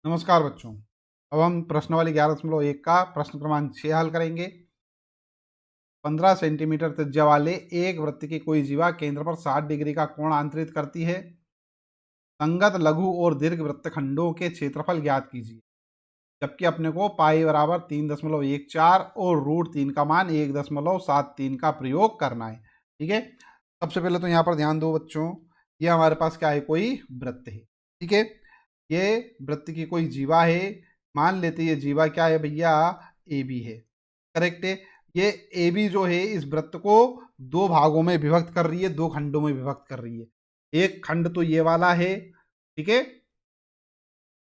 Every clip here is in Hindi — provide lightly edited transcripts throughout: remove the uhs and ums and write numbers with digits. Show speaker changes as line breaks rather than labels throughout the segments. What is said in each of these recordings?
नमस्कार बच्चों। अब हम प्रश्नावली 11.1 का प्रश्न क्रमांक 6 हल करेंगे। 15 सेंटीमीटर त्रिज्या वाले एक वृत्त की कोई जीवा केंद्र पर 60 डिग्री का कोण आंतरित करती है। संगत लघु और दीर्घ वृत्तखंडों के क्षेत्रफल ज्ञात कीजिए। जबकि अपने को पाई बराबर 3.14 और रूट 3 का मान 1.73 का प्रयोग करना है। ठीक है, सबसे पहले तो यहाँ पर ध्यान दो बच्चों, ये हमारे पास क्या है, कोई वृत्त है। ठीक है, ये वृत्त की कोई जीवा है। मान लेते ये जीवा क्या है भैया, ए बी है। करेक्ट है। ये ए बी जो है इस वृत्त को दो भागों में विभक्त कर रही है, दो खंडों में विभक्त कर रही है। एक खंड तो ये वाला है, ठीक है,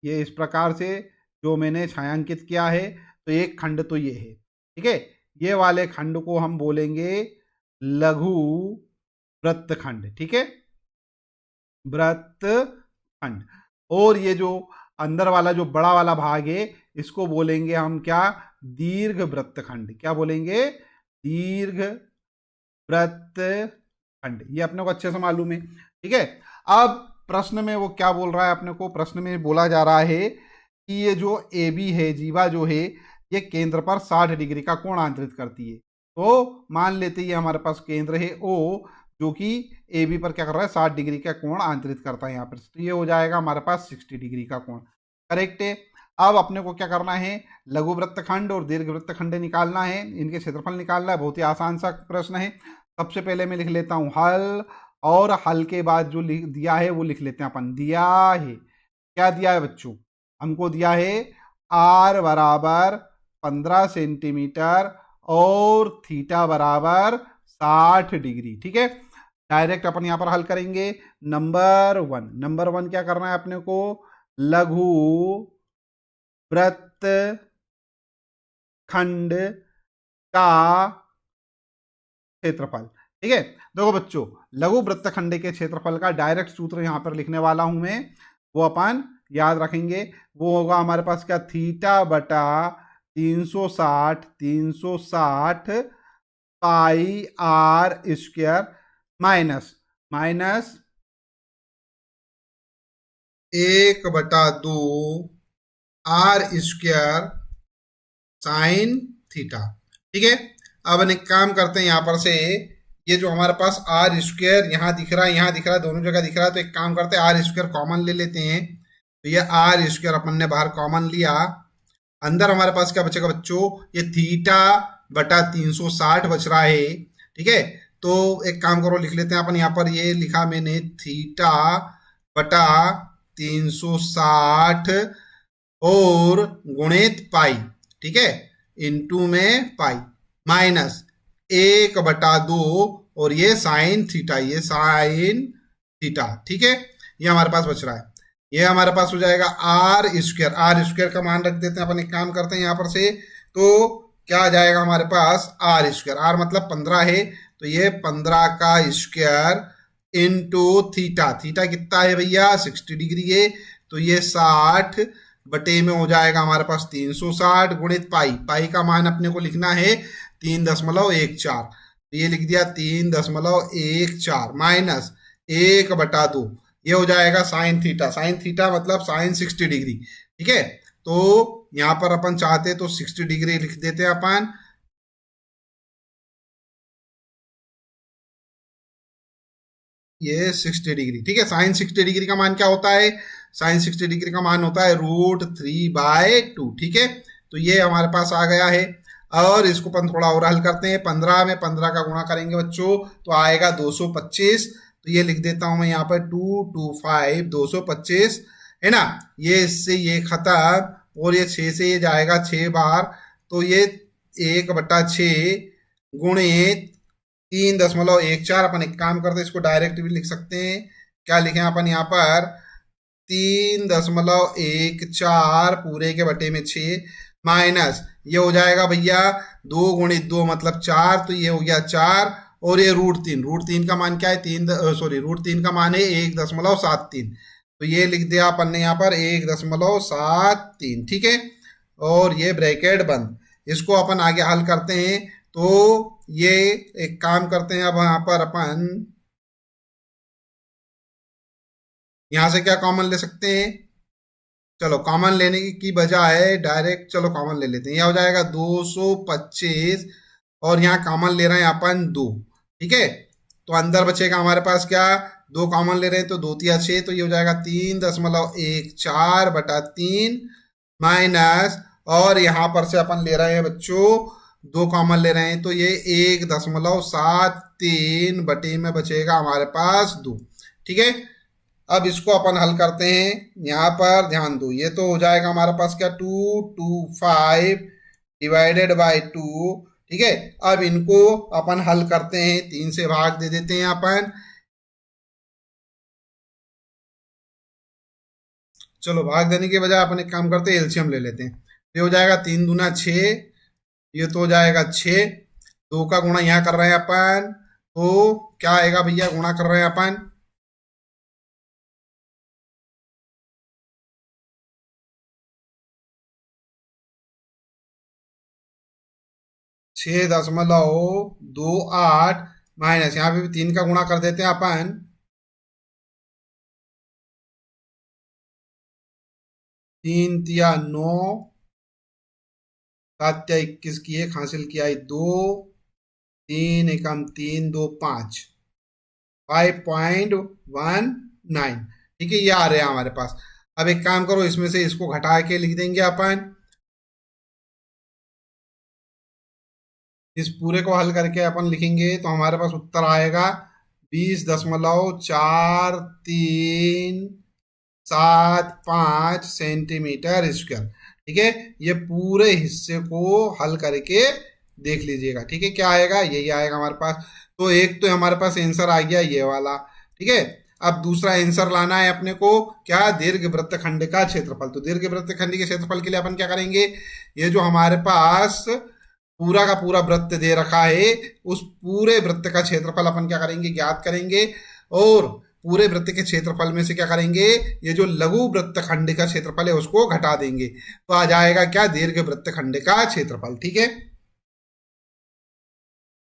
ये इस प्रकार से जो मैंने छायांकित किया है, तो एक खंड तो ये है। ठीक है, ये वाले खंड को हम बोलेंगे लघु वृत्तखंड। ठीक है, वृत्तखंड। और ये जो अंदर वाला जो बड़ा वाला भाग है इसको बोलेंगे हम क्या, दीर्घ वृत्तखंड। क्या बोलेंगे, दीर्घ वृत्तखंड। ये अपने को अच्छे से मालूम है। ठीक है, अब प्रश्न में वो क्या बोल रहा है, अपने को प्रश्न में बोला जा रहा है कि ये जो ए बी है, जीवा जो है, ये केंद्र पर 60 डिग्री का कोण आंतरित करती है। तो मान लेते ये हमारे पास केंद्र है ओ, जो कि ए बी पर क्या कर रहा है, 60 डिग्री का कोण आंतरित करता है यहाँ पर। तो ये हो जाएगा हमारे पास 60 डिग्री का कोण। करेक्ट है। अब अपने को क्या करना है, लघु वृत्तखंड और दीर्घ वृत्तखंड निकालना है, इनके क्षेत्रफल निकालना है। बहुत ही आसान सा प्रश्न है। सबसे पहले मैं लिख लेता हूं हल, और हल के बाद जो दिया है वो लिख लेते हैं अपन। दिया है, क्या दिया है बच्चों, हमको दिया है आर बराबर 15 सेंटीमीटर और थीटा बराबर 60 डिग्री। ठीक है, डायरेक्ट अपन यहां पर हल करेंगे। नंबर वन क्या करना है अपने को, लघु वृत्त खंड का क्षेत्रफल। ठीक है, देखो बच्चों, लघु वृत्तखंड के क्षेत्रफल का डायरेक्ट सूत्र यहां पर लिखने वाला हूं मैं, वो अपन याद रखेंगे। वो होगा हमारे पास क्या, थीटा बटा 360 pi r square minus minus 1/2 r square sine theta. ठीक है, अब एक काम करते हैं, यहां पर से ये जो हमारे पास आर स्क्वायर यहाँ दिख रहा है, यहाँ दिख रहा है, दोनों जगह दिख रहा है। तो एक काम करते हैं, आर स्क्वायर कॉमन ले लेते हैं। तो ये आर स्क्वायर अपन ने बाहर कॉमन लिया। अंदर हमारे पास क्या बचेगा बच्चों, ये थीटा बटा 360 बच रहा है। ठीक है, तो एक काम करो, लिख लेते हैं अपन। यहाँ पर ये लिखा मैंने, थीटा बटा 360 और गुणित पाई, ठीक है, इनटू में पाई, माइनस 1/2 और ये साइन थीटा, ये साइन थीटा। ठीक है, ये हमारे पास बच रहा है। ये हमारे पास हो जाएगा आर स्क्वायर। आर स्क्वायर का मान रख देते हैं अपन। एक काम करते हैं यहाँ पर से, तो क्या आ जाएगा हमारे पास, आर स्क्वायर, आर मतलब 15 है, तो ये 15 का स्क्वायर इनटू थीटा। थीटा कितना है भैया, 60 डिग्री है, तो ये 60 बटे में हो जाएगा हमारे पास 360 गुणित पाई। पाई का मान अपने को लिखना है 3.14। तो ये लिख दिया 3.14 माइनस 1/2, ये हो जाएगा साइन थीटा। साइन थीटा मतलब साइन 60 डिग्री। ठीक है, तो यहां पर अपन चाहते तो 60 डिग्री लिख देते हैं अपन। ये 60 डिग्री। ठीक है, साइन 60 डिग्री का मान क्या होता है, साइन 60 डिग्री का मान होता है √3/2। ठीक है, तो ये हमारे पास आ गया है। और इसको अपन थोड़ा और हल करते हैं। 15 में 15 का गुणा करेंगे बच्चों, तो आएगा 225। तो ये लिख देता हूं मैं यहाँ पर 225 225 है ना। ये इससे ये खत्म, और ये 6 से ये जाएगा 6 बार, तो ये 1/6 गुणित 3.14। अपन एक काम करते हैं, इसको डायरेक्ट भी लिख सकते हैं। क्या लिखें अपन यहाँ पर, 3.14 पूरे के बटे में 6 माइनस, ये हो जाएगा भैया 2 गुणित 2 मतलब 4, तो ये हो गया 4, और ये √3 का मान क्या है, √3 का मान है 1.73। तो ये लिख दिया अपन ने यहाँ पर 1.73। ठीक है, और ये ब्रैकेट बंद। इसको अपन आगे हल करते हैं। तो ये एक काम करते हैं, अब यहाँ पर अपन यहां से क्या कॉमन ले सकते हैं, चलो कॉमन लेने की बजाय डायरेक्ट चलो कॉमन ले लेते हैं। यह हो जाएगा 225 और यहाँ कॉमन ले रहे हैं अपन 2। ठीक है, तो अंदर बचेगा हमारे पास क्या, 2 कॉमन ले रहे हैं तो 2 तिया 6, तो ये हो जाएगा 3.14/3 माइनस, और यहाँ पर से अपन ले रहे हैं बच्चों 2 कॉमन ले रहे हैं तो ये 1.73 बटे में बचेगा हमारे पास 2। ठीक है, अब इसको अपन हल करते हैं। यहाँ पर ध्यान दो, ये तो हो जाएगा हमारे पास क्या 2/2 ठीक है, अब इनको अपन हल करते हैं, 3 से भाग दे देते हैं अपन। चलो भाग देने के बजाय अपन एक काम करते हैं, एलसीएम ले लेते हैं। ये हो जाएगा 3 दूना 6, ये तो हो जाएगा 6, 2 का गुणा यहाँ कर रहे हैं अपन, तो क्या आएगा भैया, गुणा कर रहे हैं अपन 6.28 माइनस, यहाँ पे भी 3 का गुणा कर देते हैं अपन, 3 तिया 9, 7 तिया 21 की 1 हासिल किया 2, 3 एकम 3 2 5, 5.19। ठीक है, ये आ रहे हैं हमारे पास। अब एक काम करो, इसमें से इसको घटा के लिख देंगे अपन, इस पूरे को हल करके अपन लिखेंगे तो हमारे पास उत्तर आएगा 20.4375 सेंटीमीटर स्क्वायर। ठीक है, ये पूरे हिस्से को हल करके देख लीजिएगा। ठीक है, क्या आएगा, यही आएगा हमारे पास। तो एक तो हमारे पास आंसर आ गया ये वाला। ठीक है, अब दूसरा आंसर लाना है अपने को, क्या, दीर्घ वृत्तखंड का क्षेत्रफल। तो दीर्घ वृत्तखंड के क्षेत्रफल के लिए अपन क्या करेंगे, ये जो हमारे पास पूरा का पूरा वृत्त दे रखा है, उस पूरे वृत्त का क्षेत्रफल अपन क्या करेंगे, ज्ञात करेंगे, और पूरे वृत्त के क्षेत्रफल में से क्या करेंगे, ये जो लघु वृत्तखंड का क्षेत्रफल है उसको घटा देंगे, तो आ जाएगा क्या, दीर्घ वृत्तखंड का क्षेत्रफल। ठीक है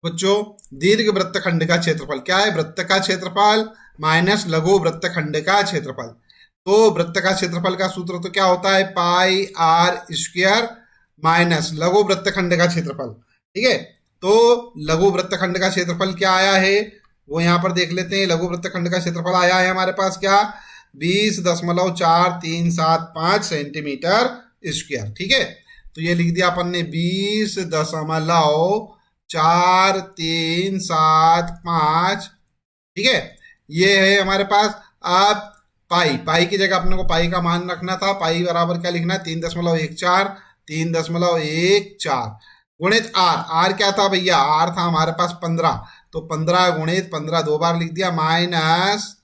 बच्चों, दीर्घ वृत्तखंड का क्षेत्रफल क्या है, वृत्त का क्षेत्रफल माइनस लघु वृत्तखंड का क्षेत्रफल। तो वृत्त का क्षेत्रफल का सूत्र तो क्या होता है, पाई आर स्क्वायर माइनस लघु वृत्तखंड का क्षेत्रफल। ठीक है, तो लघु वृत्तखंड का क्षेत्रफल क्या आया है, वो यहां पर देख लेते हैं। लघु वृत्तखंड का क्षेत्रफल आया है हमारे पास क्या, 20.4375 सेंटीमीटर स्क्वायर। ठीक है, तो ये लिख दिया अपन ने 20.4375। ठीक है, ये है हमारे पास। अब पाई की जगह अपने को पाई का मान रखना था, पाई बराबर क्या लिखना है, 3.14, 3.14 गुणित आर। आर क्या था भैया, आर था हमारे पास 15, तो 15 गुणित 15 2 बार लिख दिया, माइनस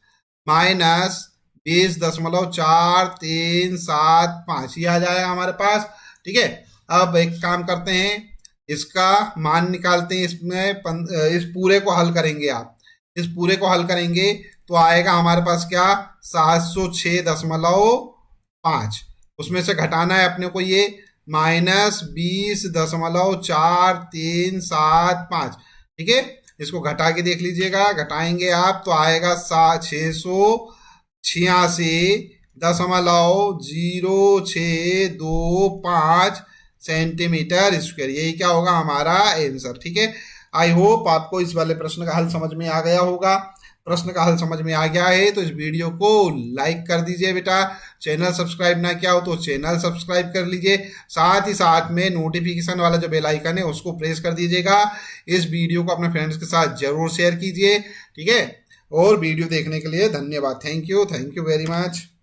20.4375 ये आ जाएगा हमारे पास। ठीक है, अब एक काम करते हैं, इसका मान निकालते हैं, इसमें इस पूरे को हल करेंगे। आप इस पूरे को हल करेंगे तो आएगा हमारे पास क्या, 706.5, उसमें से घटाना है अपने को ये माइनस 20.4375। ठीक है, इसको घटा के देख लीजिएगा, घटाएंगे आप तो आएगा 686.0625 सेंटीमीटर स्क्वायर। यही क्या होगा हमारा आंसर। ठीक है, आई होप आपको इस वाले प्रश्न का हल समझ में आ गया होगा। प्रश्न का हल समझ में आ गया है तो इस वीडियो को लाइक कर दीजिए बेटा। चैनल सब्सक्राइब ना किया हो तो चैनल सब्सक्राइब कर लीजिए, साथ ही साथ में नोटिफिकेशन वाला जो बेल आइकन है उसको प्रेस कर दीजिएगा। इस वीडियो को अपने फ्रेंड्स के साथ जरूर शेयर कीजिए। ठीक है, और वीडियो देखने के लिए धन्यवाद। Thank you very much.